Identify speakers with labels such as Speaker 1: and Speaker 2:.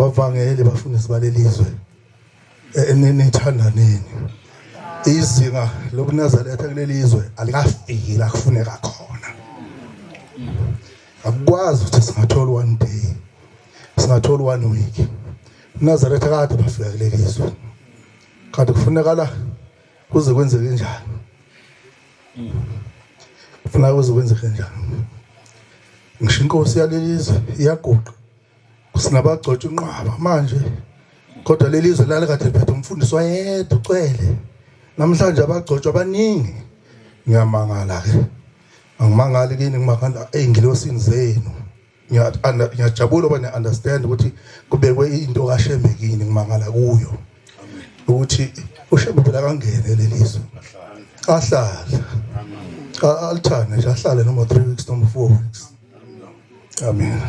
Speaker 1: bavangeli bafundisi balelizwe enithandaneni izinga lokuNazaretha kulelizwe alikafiki la kufuneka khona. Akukwazi ukuthi singathola one day, singathola one week. uNazaretha kade bafika kulelizwe, kade kufuneka la kuze kwenzeke njani, kufuneka kuze kwenzeke njani. Ngisho Inkosi yalelizwe iyaguqa, kusinabagcotsha unqwaba manje, kodwa lelizwe lale kade liphethe umfundisi wayedwa ucwele. Namhlanje abagcotshwa abaningi. Ngiyamangala ke, angimangali kini ngimangala ey'ngilosini zenu. Ngiyajabula ngoba niya-understand ukuthi kubekwe into kaShembe kini, ngimangala kuyo ukuthi uShembe phela kangene lelizwe ahlala alithane nje, ahlale noma 3 weeks noma 4 weeks. Amen.